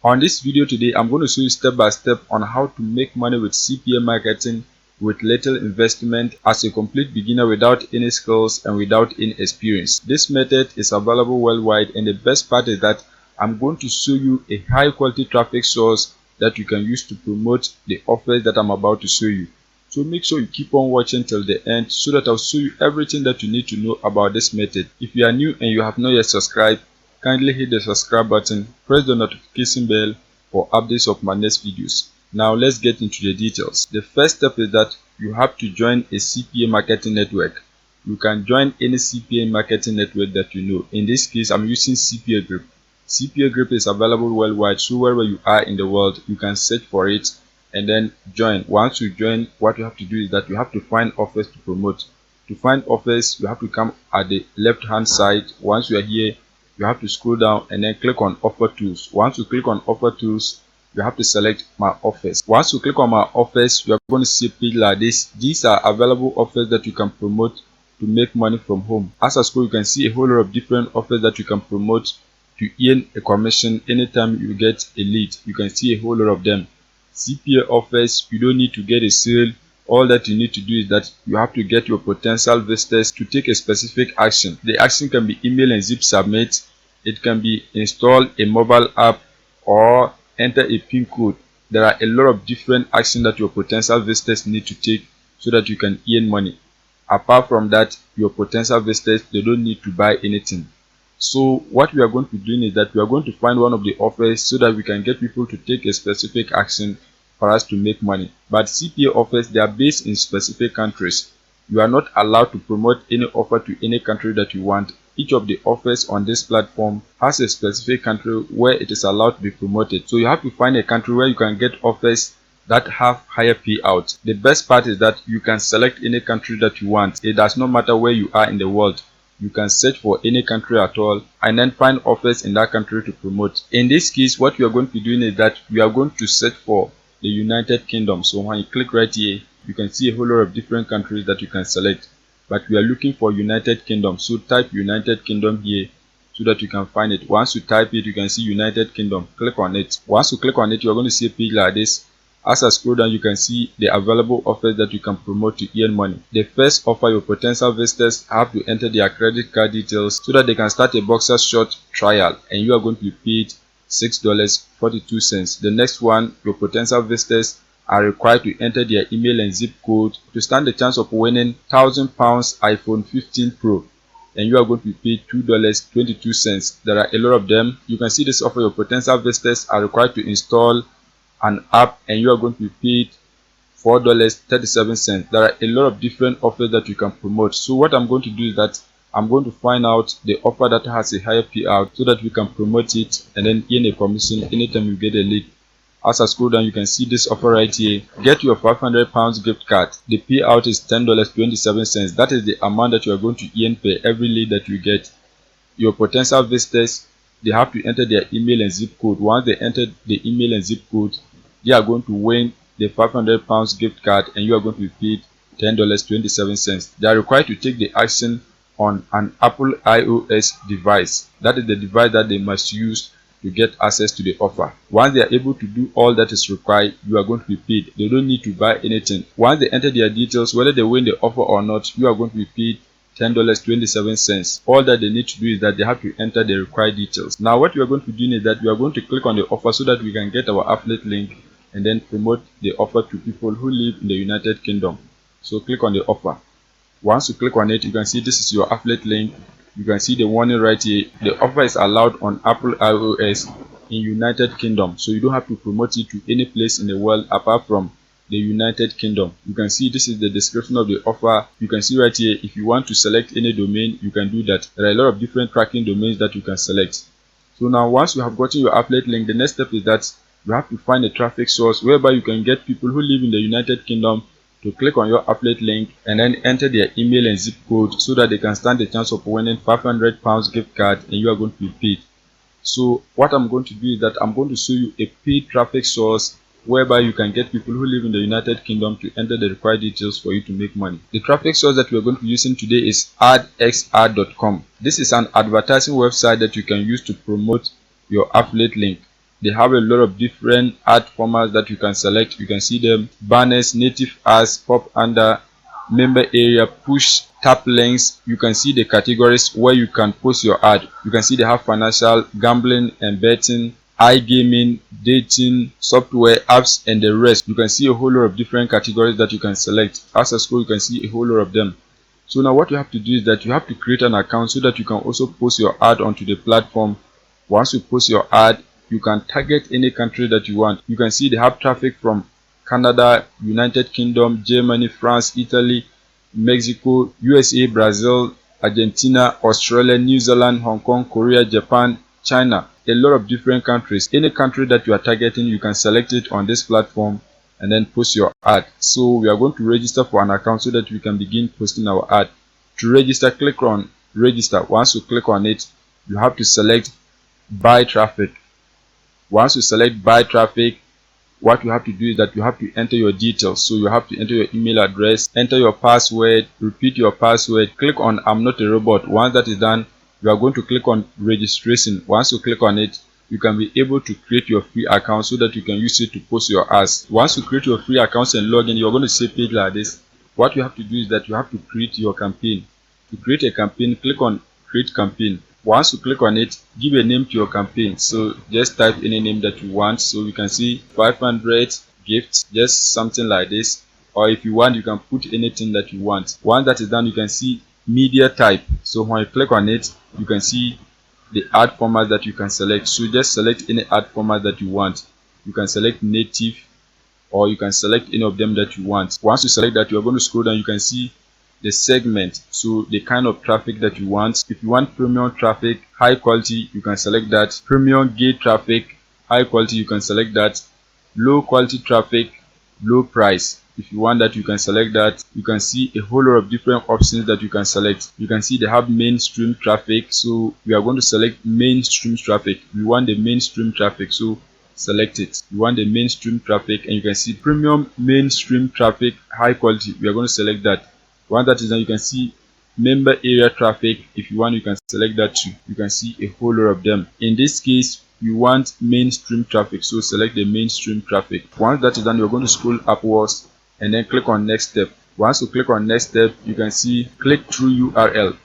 On this video today, I'm going to show you step by step on how to make money with CPA marketing with little investment as a complete beginner without any skills and without any experience. This method is available worldwide, and the best part is that I'm going to show you a high quality traffic source that you can use to promote the offers that I'm about to show you. So make sure you keep on watching till the end so that I'll show you everything that you need to know about this method. If you are new and you have not yet subscribed, kindly hit the subscribe button, press the notification bell for updates of my next videos. Now let's get into the details. The first step is that you have to join a CPA marketing network. You can join any CPA marketing network that you know. In this case, I'm using CPA Group. CPA Group is available worldwide, so wherever you are in the world, you can search for it and then join. Once you join, what you have to do is that you have to find offers to promote. To find offers, you have to come at the left hand side. Once you are here, you have to scroll down and then click on offer tools. Once you click on offer tools, you have to select my offers. Once you click on my offers, you are going to see a page like this. These are available offers that you can promote to make money from home. As I scroll, you can see a whole lot of different offers that you can promote to earn a commission anytime you get a lead. You can see a whole lot of them. CPA offers, you don't need to get a sale. All that you need to do is that you have to get your potential visitors to take a specific action. The action can be email and zip submit. It can be install a mobile app or enter a PIN code. There are a lot of different actions that your potential visitors need to take so that you can earn money. Apart from that, your potential visitors, they don't need to buy anything. So what we are going to be doing is that we are going to find one of the offers so that we can get people to take a specific action for us to make money. But CPA offers, they are based in specific countries. You are not allowed to promote any offer to any country that you want. Each of the offers on this platform has a specific country where it is allowed to be promoted. So you have to find a country where you can get offers that have higher payout. The best part is that you can select any country that you want. It does not matter where you are in the world. You can search for any country at all and then find offers in that country to promote. In this case, what we are going to be doing is that we are going to search for the United Kingdom. So when you click right here, you can see a whole lot of different countries that you can select. But we are looking for United Kingdom. So type United Kingdom here so that you can find it. Once you type it, you can see United Kingdom. Click on it. Once you click on it, you are going to see a page like this. As I scroll down, you can see the available offers that you can promote to earn money. The first offer, your potential visitors have to enter their credit card details so that they can start a boxer short trial, and you are going to be paid $6.42. The next one, your potential visitors are required to enter their email and zip code to stand the chance of winning £1,000 iPhone 15 Pro, and you are going to be paid $2.22. There are a lot of them. You can see this offer, your potential visitors are required to install an app, and you are going to be paid $4.37. There are a lot of different offers that you can promote. So what I'm going to do is that I'm going to find out the offer that has a higher payout so that we can promote it and then earn a commission anytime you get a lead. As I scroll down, you can see this offer right here. Get your £500 gift card. The payout is $10.27. That is the amount that you are going to earn per every lead that you get. Your potential visitors, they have to enter their email and zip code. Once they enter the email and zip code, they are going to win the £500 gift card, and you are going to be paid $10.27. They are required to take the action on an Apple iOS device. That is the device that they must use to get access to the offer. Once they are able to do all that is required, you are going to be paid. They don't need to buy anything. Once they enter their details, whether they win the offer or not, you are going to be paid $10.27. All that they need to do is that they have to enter the required details. Now what we are going to do is that we are going to click on the offer so that we can get our affiliate link and then promote the offer to people who live in the United Kingdom. So click on the offer. Once you click on it, you can see this is your affiliate link. You can see the warning right here. The offer is allowed on Apple iOS in United Kingdom, so you don't have to promote it to any place in the world apart from the United Kingdom. You can see this is the description of the offer. You can see right here, if you want to select any domain, you can do that. There are a lot of different tracking domains that you can select. So now once you have gotten your affiliate link, the next step is that you have to find a traffic source whereby you can get people who live in the United Kingdom to click on your affiliate link and then enter their email and zip code so that they can stand the chance of winning £500 gift card, and you are going to be paid. So what I'm going to do is that I'm going to show you a paid traffic source whereby you can get people who live in the United Kingdom to enter the required details for you to make money. The traffic source that we're going to be using today is adxr.com. This is an advertising website that you can use to promote your affiliate link. They have a lot of different art formats that you can select. You can see them: banners, native ads, pop under, member area, push, tap links. You can see the categories where you can post your ad. You can see they have financial, gambling and betting, iGaming, dating, software, apps and the rest. You can see a whole lot of different categories that you can select. As a scroll, you can see a whole lot of them. So now what you have to do is that you have to create an account so that you can also post your ad onto the platform. Once you post your ad, you can target any country that you want. You can see they have traffic from Canada, United Kingdom, Germany, France, Italy, Mexico, USA, Brazil, Argentina, Australia, New Zealand, Hong Kong, Korea, Japan, China. A lot of different countries. Any country that you are targeting, you can select it on this platform and then post your ad. So we are going to register for an account so that we can begin posting our ad. To register, click on register. Once you click on it, you have to select buy traffic. Once you select buy traffic, what you have to do is that you have to enter your details. So you have to enter your email address, enter your password, repeat your password, click on I'm not a robot. Once that is done, you are going to click on registration. Once you click on it, you can be able to create your free account so that you can use it to post your ads. Once you create your free account and log in, you're going to see a page like this. What you have to do is that you have to create your campaign. To create a campaign, click on create campaign. Once you click on it, give a name to your campaign. So just type any name that you want. So you can see 500 gifts, just something like this. Or if you want, you can put anything that you want. Once that is done, you can see media type. So when you click on it, you can see the ad format that you can select. So just select any ad format that you want. You can select native, or you can select any of them that you want. Once you select that, you are going to scroll down. You can see the segment, so the kind of traffic that you want. If you want premium traffic, high quality, you can select that. Premium gate traffic, high quality, you can select that. Low quality traffic, low price, if you want that, you can select that. You can see a whole lot of different options that you can select. You can see they have mainstream traffic, so we are going to select mainstream traffic. We want the mainstream traffic, so select it. You want the mainstream traffic, and you can see premium mainstream traffic, high quality, we are going to select that. Once that is done, you can see member area traffic. If you want, you can select that too. You can see a whole lot of them. In this case, you want mainstream traffic, so select the mainstream traffic. Once that is done, you're going to scroll upwards and then click on next step. Once you click on next step, you can see click through URL.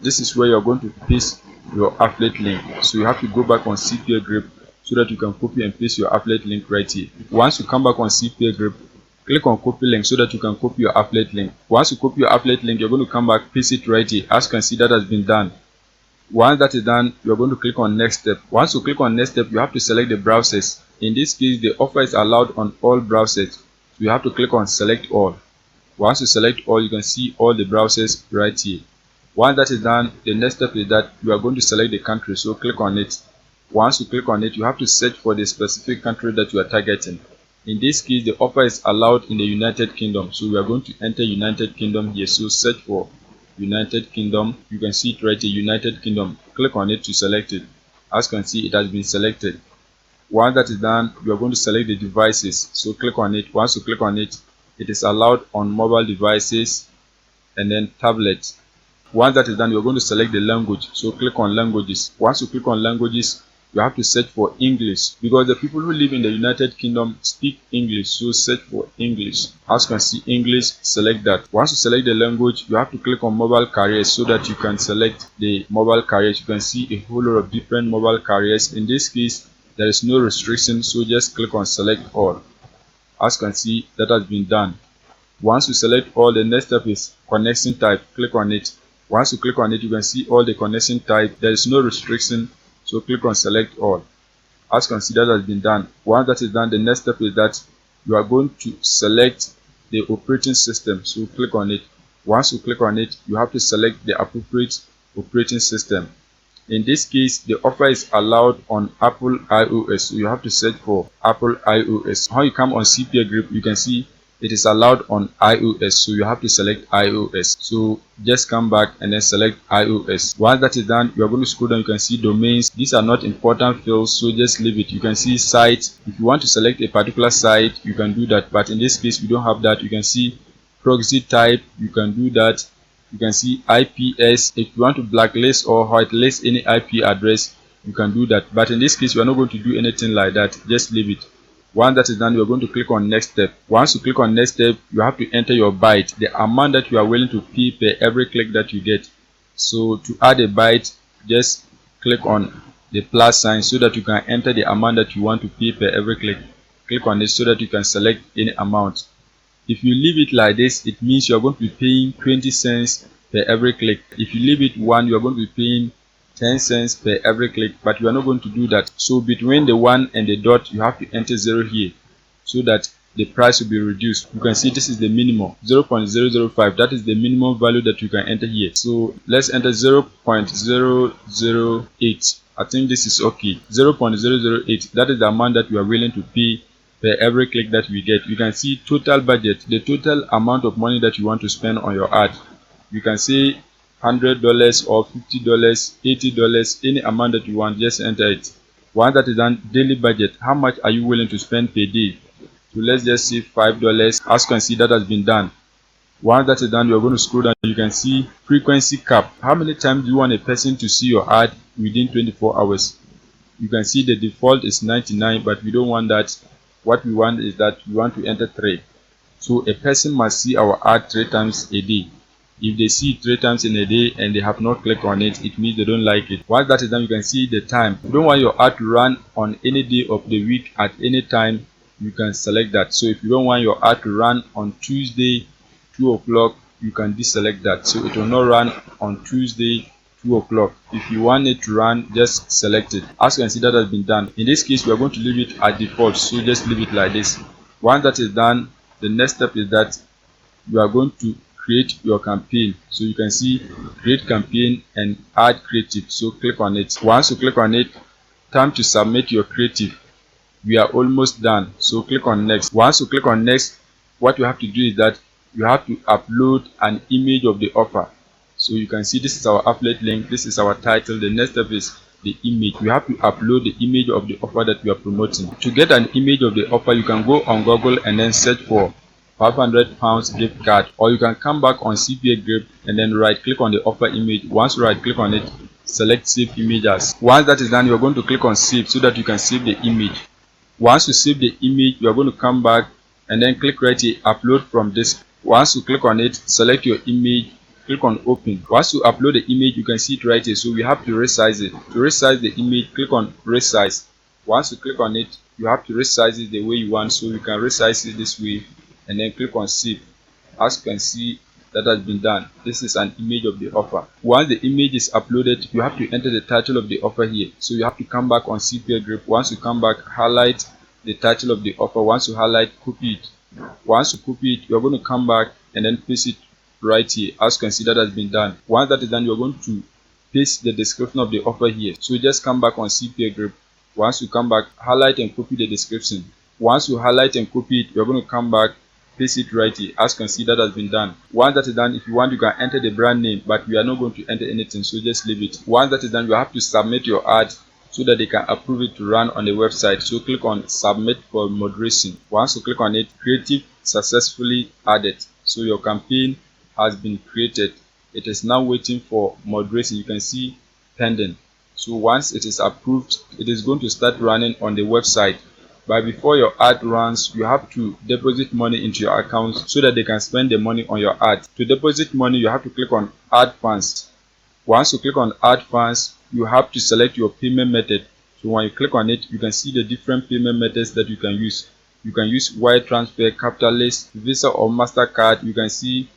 This is where you're going to paste your affiliate link. So you have to go back on CPA Grip so that you can copy and paste your affiliate link right here. Once you come back on CPA Grip, click on copy link so that you can copy your affiliate link. Once you copy your affiliate link, you're going to come back, paste it right here. As you can see, that has been done. Once that is done, you're going to click on next step. Once you click on next step, you have to select the browsers. In this case, the offer is allowed on all browsers. So you have to click on select all. Once you select all, you can see all the browsers right here. Once that is done, the next step is that you are going to select the country, so click on it. Once you click on it, you have to search for the specific country that you are targeting. In this case, the offer is allowed in the United Kingdom, so we are going to enter United Kingdom here. So search for United Kingdom. You can see it right here, United Kingdom. Click on it to select it. As you can see, it has been selected. Once that is done, you are going to select the devices, so click on it. Once you click on it, it is allowed on mobile devices and then tablets. Once that is done, you're going to select the language, so click on languages. Once you click on languages, you have to search for English, because the people who live in the United Kingdom speak English, so search for English. As you can see, English, select that. Once you select the language, you have to click on mobile carriers so that you can select the mobile carriers. You can see a whole lot of different mobile carriers. In this case, there is no restriction, so just click on select all. As you can see, that has been done. Once you select all, the next step is connection type. Click on it. Once you click on it, you can see all the connection type. There is no restriction, so click on select all. As you can see, that has been done. Once that is done, the next step is that you are going to select the operating system, so click on it. Once you click on it, you have to select the appropriate operating system. In this case, the offer is allowed on Apple iOS, so you have to search for Apple iOS. How you come on CPA Grip, you can see it is allowed on iOS, so you have to select iOS. So just come back and then select iOS. Once that is done, you are going to scroll down. You can see domains. These are not important fields, so just leave it. You can see site. If you want to select a particular site, you can do that, but in this case we don't have that. You can see proxy type, you can do that. You can see IPS. If you want to blacklist or whitelist any IP address, you can do that. But in this case, we are not going to do anything like that. Just leave it. Once that is done, you are going to click on next step. Once you click on next step, you have to enter your byte, the amount that you are willing to pay per every click that you get. So to add a byte, just click on the plus sign so that you can enter the amount that you want to pay per every click. Click on it so that you can select any amount. If you leave it like this, it means you are going to be paying 20 cents per every click. If you leave it 1, you are going to be paying 10 cents per every click, but you are not going to do that. So between the 1 and the dot, you have to enter 0 here so that the price will be reduced. You can see this is the minimum 0.005. That is the minimum value that you can enter here. So let's enter 0.008. I think this is okay. 0.008. That is the amount that you are willing to pay per every click that we get. You can see total budget, the total amount of money that you want to spend on your ad. You can say $100 or $50, $80, any amount that you want, just enter it. Once that is done, daily budget, how much are you willing to spend per day? So let's just say $5. As you can see, that has been done. Once that is done, you are going to scroll down. You can see frequency cap. How many times do you want a person to see your ad within 24 hours? You can see the default is 99, but we don't want that. What we want is that we want to enter 3. So a person must see our ad 3 times a day. If they see it 3 times in a day and they have not clicked on it, it means they don't like it. Once that is done, you can see the time. You don't want your ad to run on any day of the week at any time, you can select that. So if you don't want your ad to run on Tuesday 2 o'clock, you can deselect that. So it will not run on Tuesday 2 o'clock. If you want it to run, just select it. As you can see, that has been done. In this case, we are going to leave it at default, so just leave it like this. Once that is done, the next step is that you are going to create your campaign. So you can see create campaign and add creative. So click on it. Once you click on it, time to submit your creative. We are almost done, so click on next. Once you click on next, what you have to do is that you have to upload an image of the offer. So you can see this is our affiliate link, this is our title. The next step is the image. We have to upload the image of the offer that we are promoting. To get an image of the offer, you can go on Google and then search for £500 gift card, or you can come back on CPA Grip and then right click on the offer image. Once you right click on it, select save image as. Once that is done, you are going to click on save so that you can save the image. Once you save the image, you are going to come back and then click right here, upload from disk. Once you click on it, select your image, click on open. Once you upload the image, you can see it right here. So we have to resize it. To resize the image, click on resize. Once you click on it, you have to resize it the way you want. So you can resize it this way and then click on save. As you can see, that has been done. This is an image of the offer. Once the image is uploaded, you have to enter the title of the offer here. So you have to come back on CPA Grip. Once you come back, highlight the title of the offer. Once you highlight, copy it. Once you copy it, you are going to come back and then paste it right here. As you can see, that has been done. Once that is done, you are going to paste the description of the offer here. So just come back on CPA Grip. Once you come back, highlight and copy the description. Once you highlight and copy it, you are going to come back, paste it right here. As you can see, that has been done. Once that is done, if you want, you can enter the brand name, but we are not going to enter anything, so just leave it. Once that is done, you have to submit your ad so that they can approve it to run on the website. So click on submit for moderation. Once you click on it, creative successfully added. So your campaign has been created. It is now waiting for moderation. You can see pending. So once it is approved, it is going to start running on the website. But before your ad runs, you have to deposit money into your account so that they can spend the money on your ad. To deposit money, you have to click on add funds. Once you click on add funds, you have to select your payment method. So when you click on it, you can see the different payment methods that you can use. You can use wire transfer, capitalist, Visa or MasterCard. You can see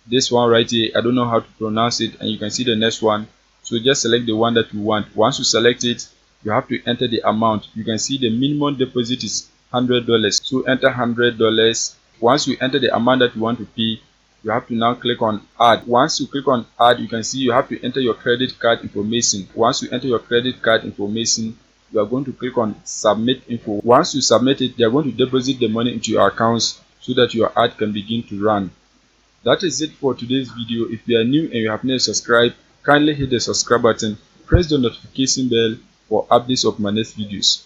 this one right here. I don't know how to pronounce it, and you can see the next one. So just select the one that you want. Once you select it, you have to enter the amount. You can see the minimum deposit is $100. So enter $100. Once you enter the amount that you want to pay, you have to now click on add. Once you click on add, you can see you have to enter your credit card information. Once you enter your credit card information, you are going to click on submit info. Once you submit it, they are going to deposit the money into your accounts so that your ad can begin to run. That is it for today's video. If you are new and you have not subscribed, kindly hit the subscribe button, press the notification bell for updates of my next videos.